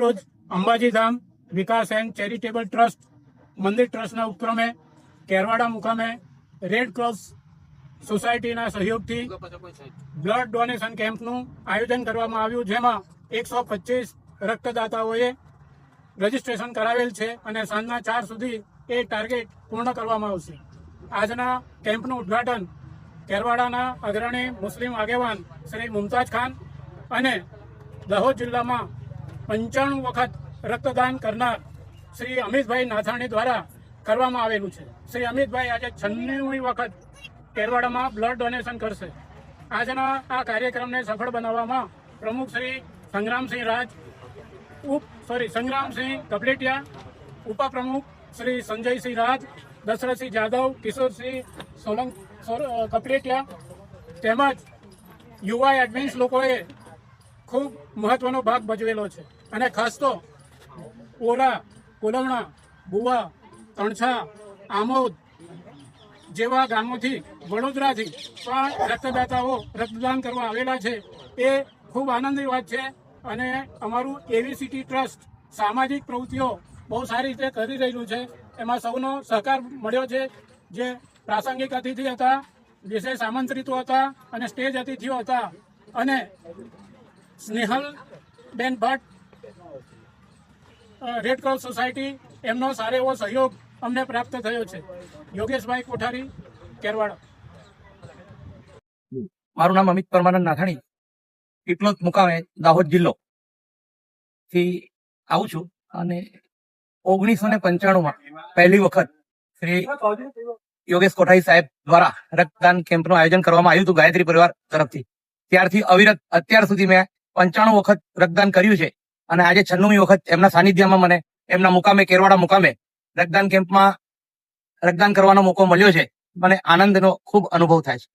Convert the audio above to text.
રોજ અંબાજી ધામ વિકાસ and charitable trust મંદિર ટ્રસ્ટના ઉપક્રમે કેરવાડા મુકામે રેડ ક્રોસ સોસાયટીના સહયોગથી બ્લડ ડોનેશન કેમ્પનું આયોજન કરવામાં આવ્યું, જેમાં 125 રક્તદાતાઓએ રજીસ્ટ્રેશન કરાવેલ છે અને સાંજના 4 સુધી એ ટાર્ગેટ પૂર્ણ કરવામાં આવશે. આજના કેમ્પનું ઉદ્ઘાટન કેરવાડાના અગ્રણી મુસ્લિમ આગેવાન શ્રી મુમતાજ ખાન અને દાહોદ જિલ્લામાં 95 વખત રક્તદાન કરનાર શ્રી અમિતભાઈ નાથાણી દ્વારા કરવામાં આવેલું છે. શ્રી અમિતભાઈ આજે 96મી વખત કેરવાડામાં બ્લડ ડોનેશન કરશે. આજના આ કાર્યક્રમને સફળ બનાવવામાં પ્રમુખ શ્રી સંગ્રામસિંહ કપલેટિયા, ઉપપ્રમુખ શ્રી સંજયસિંહ રાજ, દશરથસિંહ જાદવ, કિશોરસિંહ કપલેટિયા તેમજ યુવા એડમિન્સ લોકોએ ખૂબ મહત્વનો ભાગ ભજવેલો છે. અને ખાસ તો ઓરા, કોલવણા, બુવા, તણછા, આમોદ જેવા ગામોથી, વડોદરાથી પણ રક્તદાતાઓ રક્તદાન કરવા આવેલા છે. એ ખૂબ આનંદની વાત છે. અને અમારું એવીસીટી ટ્રસ્ટ સામાજિક પ્રવૃત્તિઓ બહુ સારી રીતે કરી રહ્યું છે. એમાં સૌનો સહકાર મળ્યો છે. જે પ્રાસંગિક અતિથિ હતા, વિશેષ આમંત્રિતો હતા અને સ્ટેજ અતિથિઓ હતા, અને સ્નેહલબેન ભટ્ટ, રેડ ક્રોસ સોસાયટી, એમનો સારો એવો સહયોગ અમને પ્રાપ્ત થયો છે. યોગેશભાઈ કોઠારી, કેરવાડા. મારું નામ અમિત પરમાનંદ નાથાણી, પીપલોદ મુકામે દાહોદ જિલ્લો થી આવું છું. અને 1995માં પહેલી વખત શ્રી યોગેશ કોઠારી સાહેબ દ્વારા રક્તદાન કેમ્પનું આયોજન કરવામાં આવ્યું હતું ગાયત્રી પરિવાર તરફથી. ત્યારથી અવિરત અત્યાર સુધી મેં 95 વખત રક્તદાન કર્યું છે. અને આજે 96મી વખત એમના સાનિધ્યમાં મને એમના મુકામે કેરવાડા મુકામે રક્તદાન કેમ્પમાં રક્તદાન કરવાનો મોકો મળ્યો છે. મને આનંદનો ખૂબ અનુભવ થાય છે.